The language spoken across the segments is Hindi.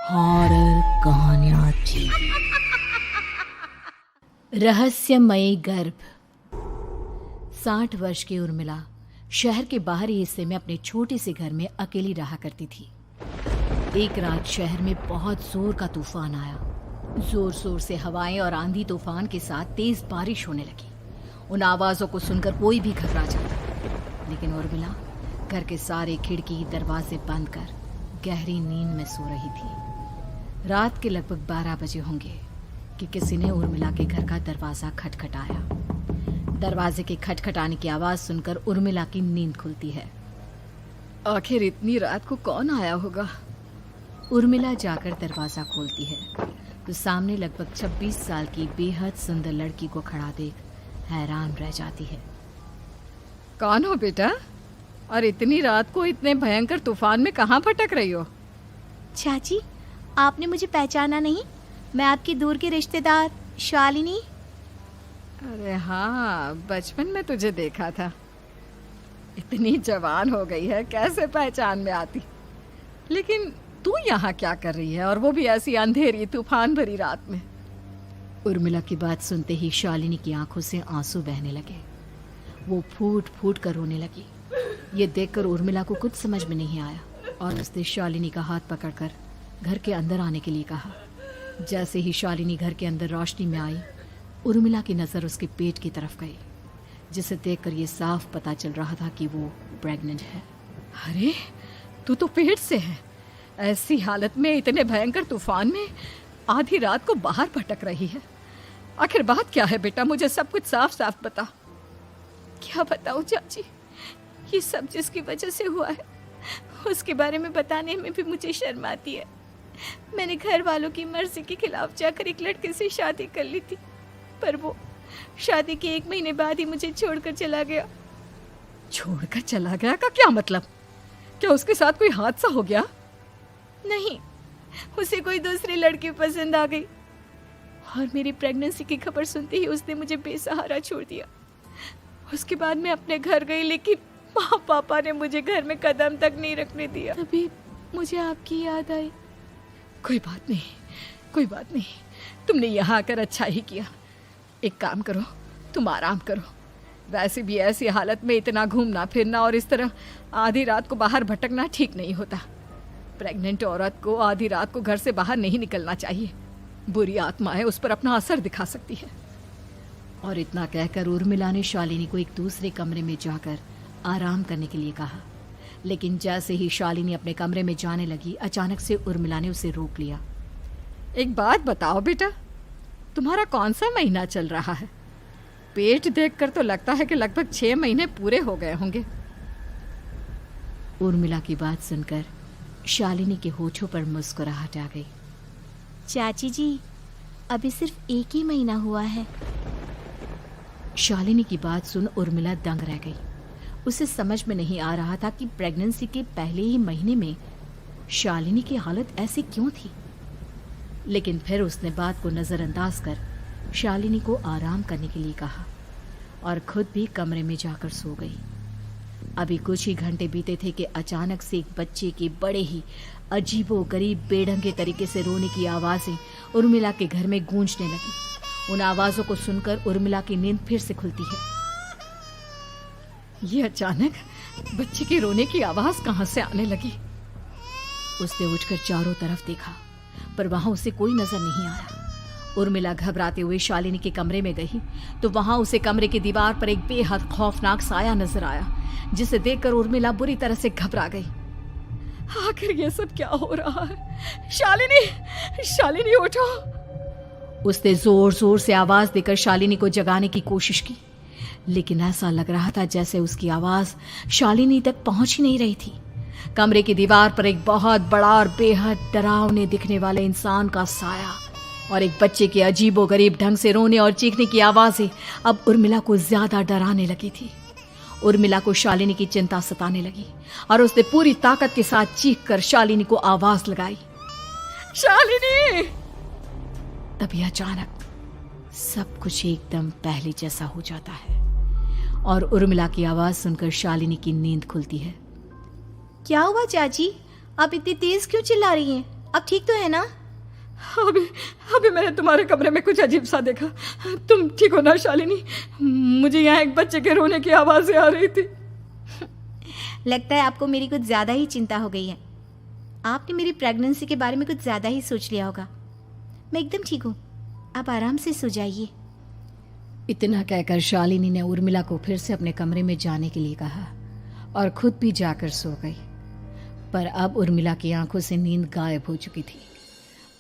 हॉरर कहानियां थी। रहस्यमयी गर्भ। 60 वर्ष की उर्मिला शहर के बाहरी हिस्से में अपने छोटे से घर में अकेली रहा करती थी। एक रात शहर में बहुत जोर का तूफान आया। जोर जोर से हवाएं और आंधी तूफान के साथ तेज बारिश होने लगी। उन आवाजों को सुनकर कोई भी घबरा जाता, लेकिन उर्मिला घर के सारे खिड़की दरवाजे बंद कर गहरी नींद में सो रही थी। रात के लगभग 12 बजे होंगे कि किसी ने उर्मिला के घर का दरवाजा खटखटाया। दरवाजे के खटखटाने की आवाज सुनकर उर्मिला की नींद खुलती है। आखिर इतनी रात को कौन आया होगा? उर्मिला जाकर दरवाजा खोलती है तो सामने लगभग 26 साल की बेहद सुंदर लड़की को खड़ा देख हैरान रह जाती है। कौन हो बेटा, और इतनी रात को इतने भयंकर तूफान में कहाँ भटक रही हो? चाची, आपने मुझे पहचाना नहीं? मैं आपकी दूर की रिश्तेदार शालिनी। अरे हाँ, बचपन में तुझे देखा था। इतनी जवान हो गई है, कैसे पहचान में आती। लेकिन तू यहाँ क्या कर रही है, और वो भी ऐसी अंधेरी तूफान भरी रात में? उर्मिला की बात सुनते ही शालिनी की आंखों से आंसू बहने लगे। वो फूट फूट कर रोने लगी। ये देखकर उर्मिला को कुछ समझ में नहीं आया और उसने शालिनी का हाथ पकड़कर घर के अंदर आने के लिए कहा। जैसे ही शालिनी घर के अंदर रोशनी में आई, उर्मिला की नज़र उसके पेट की तरफ गई, जिसे देखकर ये साफ पता चल रहा था कि वो प्रेग्नेंट है। अरे, तू तो पेट से है। ऐसी हालत में इतने भयंकर तूफान में आधी रात को बाहर भटक रही है। आखिर बात क्या है बेटा, मुझे सब कुछ साफ साफ बता। क्या बताऊं चाची, ये सब जिसकी वजह से हुआ है उसके बारे में बताने में भी मुझे शर्म आती है। मैंने घर वालों की मर्जी के खिलाफ जाकर एक लड़के से शादी कर ली थी, पर वो शादी के 1 महीने बाद ही मुझे छोड़कर चला गया। छोड़कर चला गया का क्या मतलब? क्या उसके साथ कोई हादसा हो गया? नहीं, उसे कोई दूसरी लड़की पसंद आ गई और मेरी प्रेगनेंसी की खबर सुनते ही उसने मुझे बेसहारा छोड़ दिया। उसके बाद मैं अपने घर गई, लेकिन माँ पापा ने मुझे घर में कदम तक नहीं रखने दिया। तभी मुझे आपकी याद आई। कोई बात नहीं, कोई बात नहीं, तुमने यहाँ आकर अच्छा ही किया। एक काम करो, तुम आराम करो। वैसे भी ऐसी हालत में इतना घूमना फिरना और इस तरह आधी रात को बाहर भटकना ठीक नहीं होता। प्रेग्नेंट औरत को आधी रात को घर से बाहर नहीं निकलना चाहिए। बुरी आत्माएं उस पर अपना असर दिखा सकती है। और इतना कहकर उर्मिला ने शालिनी को एक दूसरे कमरे में जाकर आराम करने के लिए कहा। लेकिन जैसे ही शालिनी अपने कमरे में जाने लगी, अचानक से उर्मिला ने उसे रोक लिया। एक बात बताओ बेटा, तुम्हारा कौन सा महीना चल रहा है? पेट देखकर तो लगता है कि लगभग 6 महीने पूरे हो गए होंगे। उर्मिला की बात सुनकर शालिनी के होठों पर मुस्कुराहट आ गई। चाची जी, अभी सिर्फ 1 ही महीना हुआ है। शालिनी की बात सुन उर्मिला दंग रह गई। उसे समझ में नहीं आ रहा था कि प्रेगनेंसी के पहले ही महीने में शालिनी की हालत ऐसी क्यों थी। लेकिन फिर उसने बात को नज़रअंदाज कर शालिनी को आराम करने के लिए कहा और खुद भी कमरे में जाकर सो गई। अभी कुछ ही घंटे बीते थे कि अचानक से एक बच्चे के बड़े ही अजीबोगरीब बेढंगे तरीके से रोने की आवाज़ें उर्मिला के घर में गूंजने लगी। उन आवाज़ों को सुनकर उर्मिला की नींद फिर से खुलती है। ये अचानक बच्चे के रोने की आवाज़ कहाँ से आने लगी? उसने उठकर चारों तरफ देखा, पर वहां उसे कोई नजर नहीं आया। उर्मिला घबराते हुए शालिनी के कमरे में गई तो वहां उसे कमरे की दीवार पर एक बेहद खौफनाक साया नजर आया, जिसे देखकर उर्मिला बुरी तरह से घबरा गई। आखिर ये सब क्या हो रहा है? शालिनी, शालिनी उठो! उसने जोर जोर से आवाज देकर शालिनी को जगाने की कोशिश की, लेकिन ऐसा लग रहा था जैसे उसकी आवाज शालिनी तक पहुंच ही नहीं रही थी। कमरे की दीवार पर एक बहुत बड़ा और बेहद डरावने दिखने वाले इंसान का साया और एक बच्चे के अजीबोगरीब ढंग से रोने और चीखने की आवाजें अब उर्मिला को ज्यादा डराने लगी थी। उर्मिला को शालिनी की चिंता सताने लगी और उसने पूरी ताकत के साथ चीखकर शालिनी को आवाज लगाई, शालिनी! तभी अचानक सब कुछ एकदम पहले जैसा हो जाता है और उर्मिला की आवाज सुनकर शालिनी की नींद खुलती है। क्या हुआ चाची, आप इतनी तेज क्यों चिल्ला रही हैं? अब ठीक तो है ना? अभी अभी मैंने तुम्हारे कमरे में कुछ अजीब सा देखा। तुम ठीक हो ना शालिनी? मुझे यहाँ एक बच्चे के रोने की आवाज़ें आ रही थी। लगता है आपको मेरी कुछ ज़्यादा ही चिंता हो गई है। आपने मेरी प्रेगनेंसी के बारे में कुछ ज़्यादा ही सोच लिया होगा। मैं एकदम ठीक हूँ, आप आराम से सो जाइए। इतना कहकर शालिनी ने उर्मिला को फिर से अपने कमरे में जाने के लिए कहा और खुद भी जाकर सो गई। पर अब उर्मिला की आंखों से नींद गायब हो चुकी थी।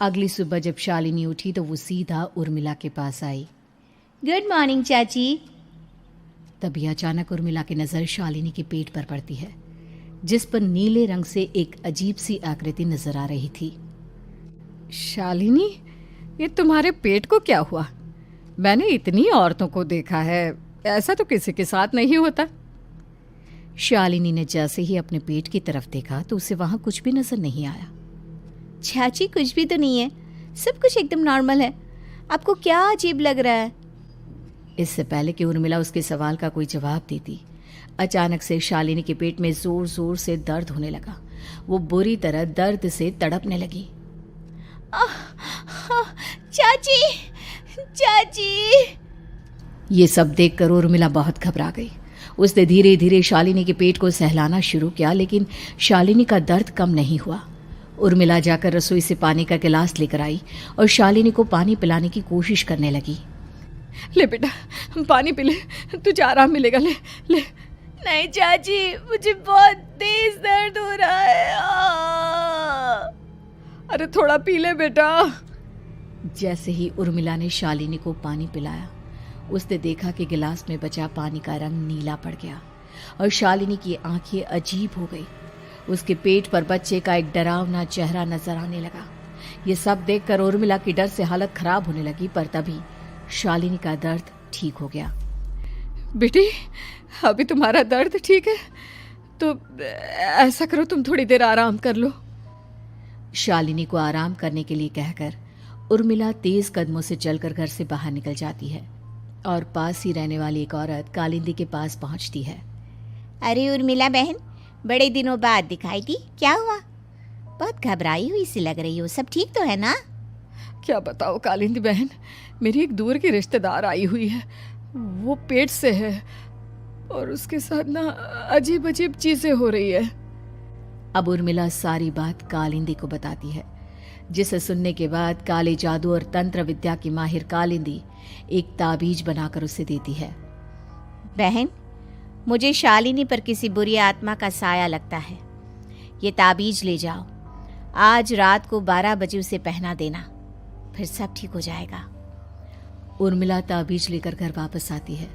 अगली सुबह जब शालिनी उठी तो वो सीधा उर्मिला के पास आई। गुड मॉर्निंग चाची। तभी अचानक उर्मिला की नज़र शालिनी के पेट पर पड़ती है, जिस पर नीले रंग से एक अजीब सी आकृति नजर आ रही थी। शालिनी, ये तुम्हारे पेट को क्या हुआ? मैंने इतनी औरतों को देखा है, ऐसा तो किसी के साथ नहीं होता। शालिनी ने जैसे ही अपने पेट की तरफ देखा तो उसे वहां कुछ भी नजर नहीं आया। चाची कुछ भी तो नहीं है, सब कुछ एकदम नॉर्मल है। आपको क्या अजीब लग रहा है? इससे पहले कि उर्मिला उसके सवाल का कोई जवाब देती, अचानक से शालिनी के पेट में जोर जोर से दर्द होने लगा। वो बुरी तरह दर्द से तड़पने लगी। चाची, चाची। ये सब देखकर उर्मिला बहुत घबरा गई। उसने धीरे धीरे शालिनी के पेट को सहलाना शुरू किया, लेकिन शालिनी का दर्द कम नहीं हुआ। उर्मिला जाकर रसोई से पानी का गिलास लेकर आई और शालिनी को पानी पिलाने की कोशिश करने लगी। ले बेटा, पानी पी ले, तुझे आराम मिलेगा। ले ले। नहीं चाची, मुझे बहुत तेज दर्द हो रहा है। अरे थोड़ा पी ले बेटा। जैसे ही उर्मिला ने शालिनी को पानी पिलाया, उसने देखा कि गिलास में बचा पानी का रंग नीला पड़ गया और शालिनी की आंखें अजीब हो गई। उसके पेट पर बच्चे का एक डरावना चेहरा नजर आने लगा। ये सब देखकर उर्मिला की डर से हालत खराब होने लगी, पर तभी शालिनी का दर्द ठीक हो गया। बेटी, अभी तुम्हारा दर्द ठीक है तो ऐसा करो, तुम थोड़ी देर आराम कर लो। शालिनी को आराम करने के लिए कहकर उर्मिला तेज कदमों से चलकर घर से बाहर निकल जाती है और पास ही रहने वाली एक औरत कालिंदी के पास पहुंचती है। अरे उर्मिला बहन, बड़े दिनों बाद दिखाई दी, क्या हुआ? बहुत घबराई हुई सी लग रही हो, सब ठीक तो है ना? क्या बताओ कालिंदी बहन, मेरी एक दूर की रिश्तेदार आई हुई है। वो पेट से है और उसके साथ ना अजीब अजीब चीजें हो रही है। अब उर्मिला सारी बात कालिंदी को बताती है, जिसे सुनने के बाद काले जादू और तंत्र विद्या की माहिर कालिंदी एक ताबीज बनाकर उसे देती है। बहन, मुझे शालिनी पर किसी बुरी आत्मा का साया लगता है। ये ताबीज ले जाओ, आज रात को 12 बजे उसे पहना देना, फिर सब ठीक हो जाएगा। उर्मिला ताबीज लेकर घर वापस आती है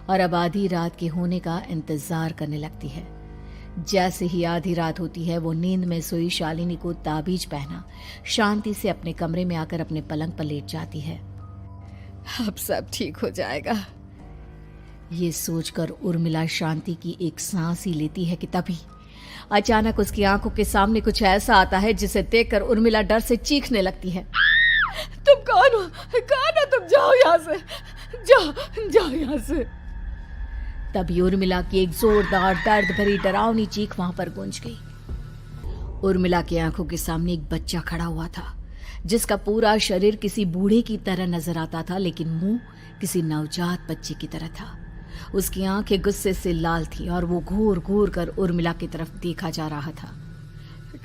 और अब आधी रात के होने का इंतजार करने लगती है। जैसे ही आधी रात होती है, वो नींद में सोई शालिनी को ताबीज पहना शांति से अपने कमरे में आकर अपने पलंग पर लेट जाती है। अब सब ठीक हो जाएगा, ये सोचकर उर्मिला शांति की एक सांस ही लेती है कि तभी अचानक उसकी आंखों के सामने कुछ ऐसा आता है जिसे देखकर उर्मिला डर से चीखने लगती है। तुम कौन हो? कौन हो तुम? जाओ यहाँ से, जाओ जाओ यहाँ से। तभी उर्मिला की एक जोरदार दर्द भरी डरावनी चीख वहां पर गूंज गई। उर्मिला की आंखों के सामने एक बच्चा खड़ा हुआ था, जिसका पूरा शरीर किसी बूढ़े की तरह नजर आता था, लेकिन मुंह किसी नवजात बच्चे की तरह था। उसकी आंखें गुस्से से लाल थी और वो घूर घूर कर उर्मिला की तरफ देखा जा रहा था।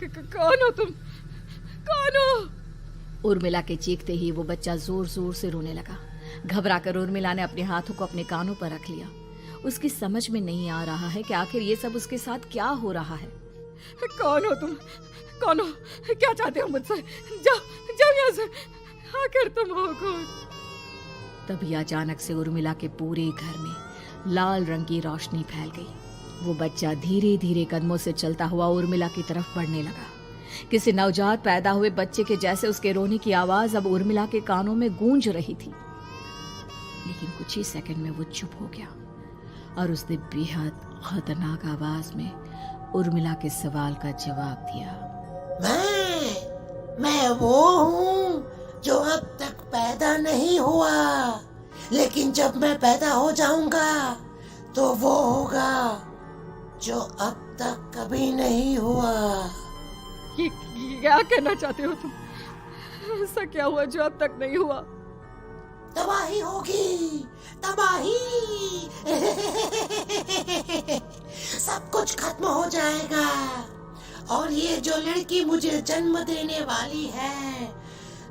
कौन हो तुम? कौन हो? उर्मिला के चीखते ही वो बच्चा जोर जोर से रोने लगा। घबराकर उर्मिला ने अपने हाथों को अपने कानों पर रख लिया। उसकी समझ में नहीं आ रहा है कि आखिर ये सब उसके साथ क्या हो रहा है। कौन हो तुम? कौन हो? क्या चाहते हो मुझसे? जाओ जाओ यहाँ से, आखिर तुम हो कौन? तभी अचानक से उर्मिला के पूरे घर में लाल रंग की रोशनी फैल गई। वो बच्चा धीरे धीरे कदमों से चलता हुआ उर्मिला की तरफ बढ़ने लगा। किसी नवजात पैदा हुए बच्चे के जैसे उसके रोने की आवाज अब उर्मिला के कानों में गूंज रही थी। लेकिन कुछ ही सेकंड में वो चुप हो गया और उसने बेहद खतरनाक आवाज में उर्मिला के सवाल का जवाब दिया। मैं वो हूँ जो अब तक पैदा नहीं हुआ, लेकिन जब मैं पैदा हो जाऊंगा तो वो होगा जो अब तक कभी नहीं हुआ। क्या कहना चाहते हो तुम? ऐसा क्या हुआ जो अब तक नहीं हुआ? तबाही होगी, तबाही। सब कुछ खत्म हो जाएगा और ये जो लड़की मुझे जन्म देने वाली है,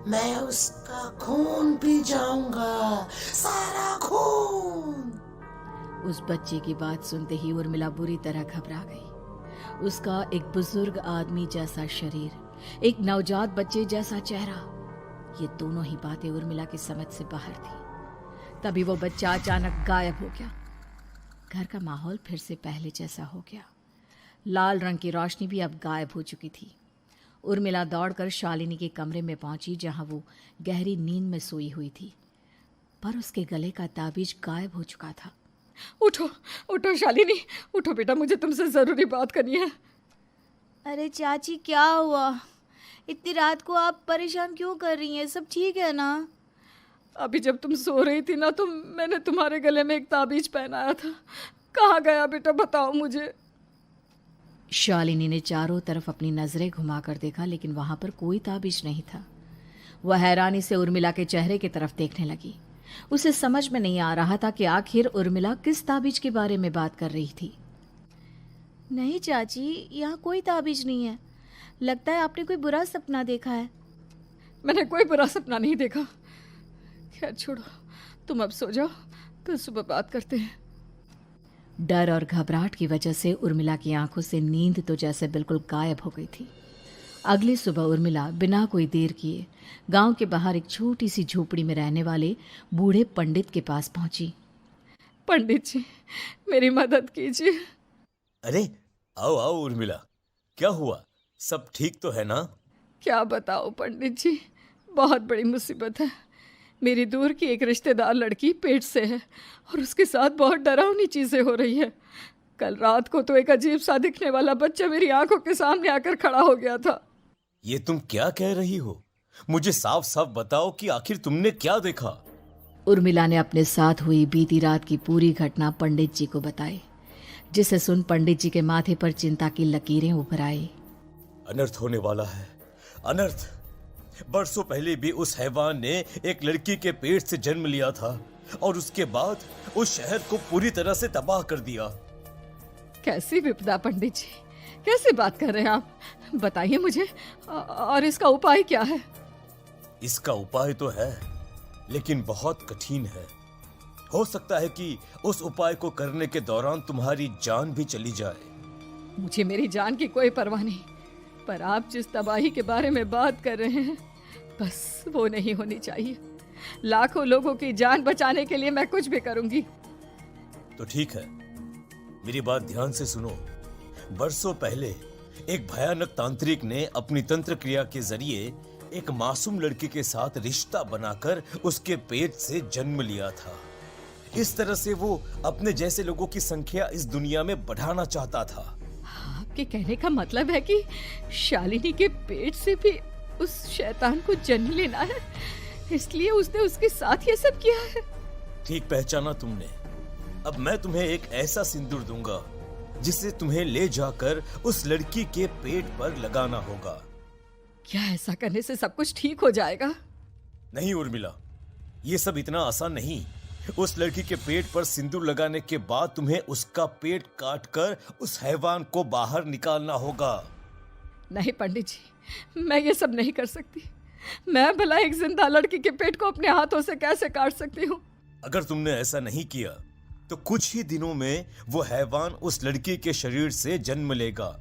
मैं उसका खून पी जाऊंगा, सारा खून। उस बच्चे की बात सुनते ही उर्मिला बुरी तरह घबरा गई। उसका एक बुजुर्ग आदमी जैसा शरीर, एक नवजात बच्चे जैसा चेहरा, ये दोनों ही बातें उर्मिला की समझ से बाहर थी। तभी वो बच्चा अचानक गायब हो गया। घर का माहौल फिर से पहले जैसा हो गया। लाल रंग की रोशनी भी अब गायब हो चुकी थी। उर्मिला दौड़कर शालिनी के कमरे में पहुंची, जहां वो गहरी नींद में सोई हुई थी, पर उसके गले का ताबीज गायब हो चुका था। उठो उठो शालिनी, उठो बेटा, मुझे तुमसे जरूरी बात करनी है। अरे चाची, क्या हुआ? इतनी रात को आप परेशान क्यों कर रही हैं? सब ठीक है ना? अभी जब तुम सो रही थी ना, तो मैंने तुम्हारे गले में एक ताबीज पहनाया था। कहाँ गया बेटा, बताओ मुझे। शालिनी ने चारों तरफ अपनी नजरें घुमाकर देखा, लेकिन वहां पर कोई ताबीज नहीं था। वह हैरानी से उर्मिला के चेहरे की तरफ देखने लगी। उसे समझ में नहीं आ रहा था कि आखिर उर्मिला किस ताबीज के बारे में बात कर रही थी। नहीं चाची, यहाँ कोई ताबीज नहीं है। लगता है आपने कोई बुरा सपना देखा है। मैंने कोई बुरा सपना नहीं देखा। खैर छोड़ो, तुम अब सो जाओ, फिर सुबह बात करते हैं। डर और घबराहट की वजह से उर्मिला की आंखों से नींद तो जैसे बिल्कुल गायब हो गई थी। अगली सुबह उर्मिला बिना कोई देर किए गांव के बाहर एक छोटी सी झोपड़ी में रहने वाले बूढ़े पंडित के पास पहुंची। पंडित जी, मेरी मदद कीजिए। अरे आओ आओ उर्मिला, क्या हुआ? सब ठीक तो है ना? क्या बताओ पंडित जी, बहुत बड़ी मुसीबत है। मेरी दूर की एक रिश्तेदार लड़की पेट से है और उसके साथ बहुत डरावनी चीजें हो रही है। कल रात को तो एक अजीब सा दिखने वाला बच्चा मेरी आंखों के सामने आकर खड़ा हो गया था। ये तुम क्या कह रही हो? मुझे साफ साफ बताओ कि आखिर तुमने क्या देखा? उर्मिला ने अपने साथ हुई बीती रात की पूरी घटना पंडित जी को बताई, जिसे सुन पंडित जी के माथे पर चिंता की लकीरें उभर आई। अनर्थ होने वाला है, अनर्थ। बरसों पहले भी उस हैवान ने एक लड़की के पेट से जन्म लिया था और उसके बाद उस शहर को पूरी तरह से तबाह कर दिया। कैसी विपदा पंडित जी, कैसे बात कर रहे हैं आप? बताइए मुझे, और इसका उपाय क्या है? इसका उपाय तो है, लेकिन बहुत कठिन है। हो सकता है कि उस उपाय को करने के दौरान तुम्हारी जान भी चली जाए। मुझे मेरी जान की कोई परवाह नहीं, पर आप जिस तबाही के बारे में बात कर रहे हैं, बस वो नहीं होनी चाहिए। लाखों लोगों की जान बचाने के लिए मैं कुछ भी करूंगी। तो ठीक है, मेरी बात ध्यान से सुनो। बरसों पहले एक भयानक तांत्रिक ने अपनी तंत्र क्रिया के जरिए एक मासूम लड़की के साथ रिश्ता बनाकर उसके पेट से जन्म लिया था। इस तरह से वो अपने जैसे लोगों की संख्या इस दुनिया में बढ़ाना चाहता था। आपके कहने का मतलब है कि शालिनी के पेट से भी उस शैतान को जन्म लेना है, इसलिए उसने उसके साथ ये सब किया है। ठीक पहचाना तुमने। अब मैं तुम्हें एक ऐसा सिंदूर दूंगा जिसे तुम्हें ले जाकर उस लड़की के पेट पर लगाना होगा। क्या ऐसा करने से सब कुछ ठीक हो जाएगा? नहीं उर्मिला, ये सब इतना आसान नहीं। उस लड़की के पेट पर सिंदूर लगाने के बाद तुम्हें उसका पेट काटकर उस हैवान को बाहर निकालना होगा। नहीं पंडित जी, मैं ये सब नहीं कर सकती। मैं भला एक जिंदा लड़की के पेट को अपने हाथों से कैसे काट सकती हूँ? अगर तुमने ऐसा नहीं किया तो कुछ ही दिनों में वो हैवान उस लड़की के शरीर से जन्म लेगा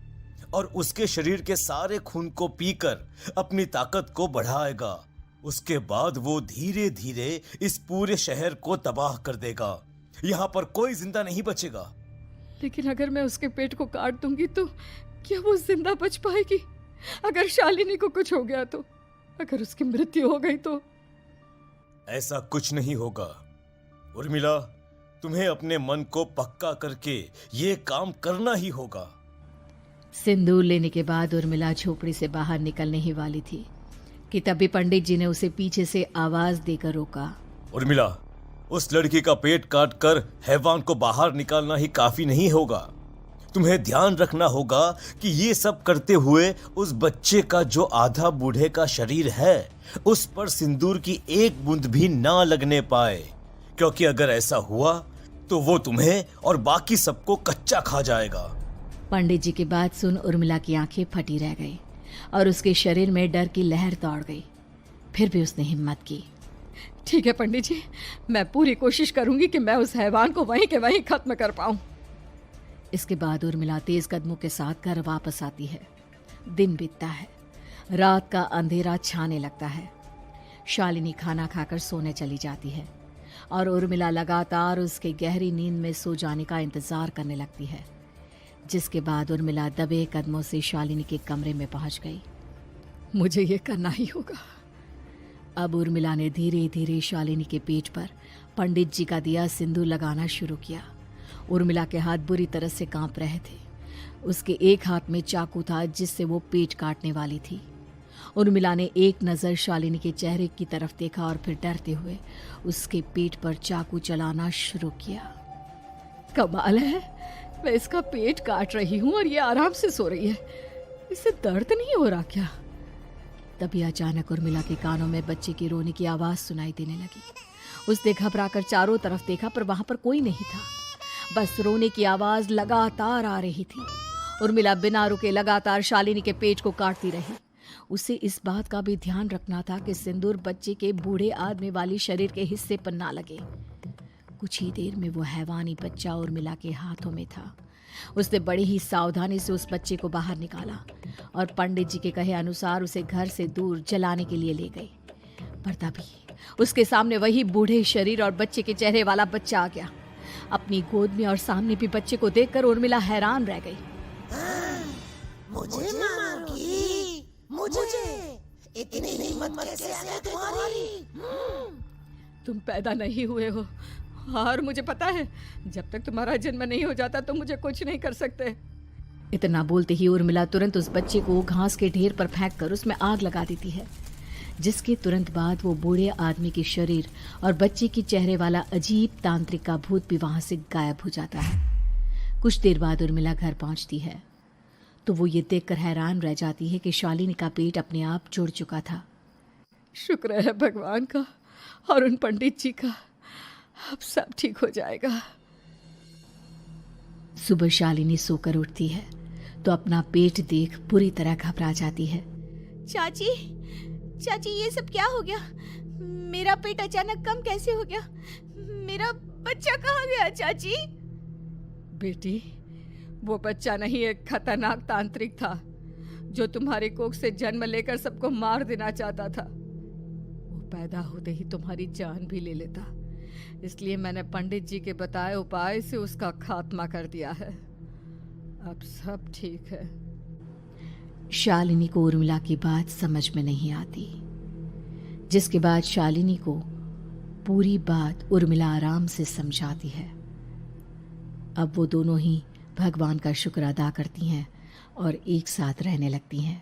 और उसके शरीर के सारे खून को पीकर अपनी ताकत को बढ़ाएगा। उसके बाद वो धीरे धीरे इस पूरे शहर को तबाह कर देगा। यहाँ पर कोई जिंदा नहीं बचेगा। लेकिन अगर मैं उसके पेट को काट दूंगी तो क्या वो जिंदा बच पाएगी? अगर शालिनी को कुछ हो गया तो, अगर उसकी मृत्यु हो गई तो? ऐसा कुछ नहीं होगा उर्मिला, तुम्हें अपने मन को पक्का करके ये काम करना ही होगा। सिंदूर लेने के बाद उर्मिला झोपड़ी से बाहर निकलने ही वाली थी कि तभी पंडित जी ने उसे पीछे से आवाज देकर रोका। उर्मिला, उस लड़की का पेट काटकर हैवान को बाहर निकालना ही काफी नहीं होगा। तुम्हें ध्यान रखना होगा कि ये सब करते हुए उस बच्चे का जो आधा बूढ़े का शरीर है उस पर सिंदूर की एक बूंद भी ना लगने पाए, क्योंकि अगर ऐसा हुआ तो वो तुम्हें और बाकी सबको कच्चा खा जाएगा। पंडित जी की बात सुन उर्मिला की आंखें फटी रह गई और उसके शरीर में डर की लहर दौड़ गई। फिर भी उसने हिम्मत की। ठीक है पंडित जी, मैं पूरी कोशिश करूंगी कि मैं उस हैवान को वहीं के वहीं खत्म कर पाऊं। इसके बाद उर्मिला तेज कदमों के साथ घर वापस आती है। दिन बीतता है, रात का अंधेरा छाने लगता है। शालिनी खाना खाकर सोने चली जाती है और उर्मिला लगातार उसके गहरी नींद में सो जाने का इंतजार करने लगती है। जिसके बाद उर्मिला दबे कदमों से शालिनी के कमरे में पहुंच गई। मुझे ये करना ही होगा। अब उर्मिला ने धीरे धीरे शालिनी के पेट पर पंडित जी का दिया सिंदूर लगाना शुरू किया। उर्मिला के हाथ बुरी तरह से कांप रहे थे। उसके एक हाथ में चाकू था जिससे वो पेट काटने वाली थी। उर्मिला ने एक नज़र शालिनी के चेहरे की तरफ देखा और फिर डरते हुए उसके पेट पर चाकू चलाना शुरू किया। कमाल है, मैं इसका पेट काट रही हूँ और ये आराम से सो रही है। इसे दर्द नहीं हो रहा क्या? तभी अचानक उर्मिला के कानों में बच्चे की रोने की आवाज सुनाई देने लगी। उसने घबराकर चारों तरफ देखा पर वहां पर कोई नहीं था। बस रोने की आवाज लगातार आ रही थी। उर्मिला बिना रुके लगातार शालिनी के पेट को काटती रही। उसे इस बात का भी ध्यान रखना था कि सिंदूर बच्चे के बूढ़े आदमी वाली शरीर के हिस्से पर ना लगे। कुछ ही देर में वो हैवानी बच्चा उर्मिला के हाथों में था। उसने बड़ी ही सावधानी से उस बच्चे को बाहर निकाला और पंडित जी के कहे अनुसार उसे घर से दूर जलाने के लिए ले गई। पर तभी उसके सामने वही बूढ़े शरीर और बच्चे के चेहरे वाला बच्चा आ गया। अपनी गोद में और सामने भी बच्चे को देखकर उर्मिला हैरान रह गई। मुझे मारोगी? मुझे इतनी हिम्मत कैसे आ गई तुम्हारी? तुम पैदा नहीं हुए हो और मुझे पता है जब तक तुम्हारा जन्म नहीं हो जाता तो मुझे कुछ नहीं कर सकते। इतना बोलते ही उर्मिला तुरंत उस बच्चे को घास के ढेर पर फेंक कर उसमें आग लगा देती है। जिसके तुरंत बाद वो बूढ़े आदमी के शरीर और बच्चे के चेहरे वाला अजीब तांत्रिक का भूत भी वहां से गायब हो जाता है। कुछ देर बाद उर्मिला घर पहुंचती है तो वो ये देखकर हैरान रह जाती है कि शालिनी का पेट अपने आप जुड़ चुका था। शुक्र है भगवान का और उन पंडित जी का, अब सब ठीक हो जाएगा। सुबह शालिनी सोकर उठती है तो अपना पेट देख बुरी तरह घबरा जाती है। चाची, चाची ये सब क्या हो गया? मेरा पेट अचानक कम कैसे हो गया? मेरा बच्चा कहाँ गया चाची? बेटी, वो बच्चा नहीं, एक खतरनाक तांत्रिक था जो तुम्हारी कोख से जन्म लेकर सबको मार देना चाहता था। वो पैदा होते ही तुम्हारी जान भी ले लेता, इसलिए मैंने पंडित जी के बताए उपाय से उसका खात्मा कर दिया है। अब सब ठीक है। शालिनी को उर्मिला की बात समझ में नहीं आती। जिसके बाद शालिनी को पूरी बात उर्मिला आराम से समझाती है। अब वो दोनों ही भगवान का शुक्र अदा करती हैं और एक साथ रहने लगती हैं।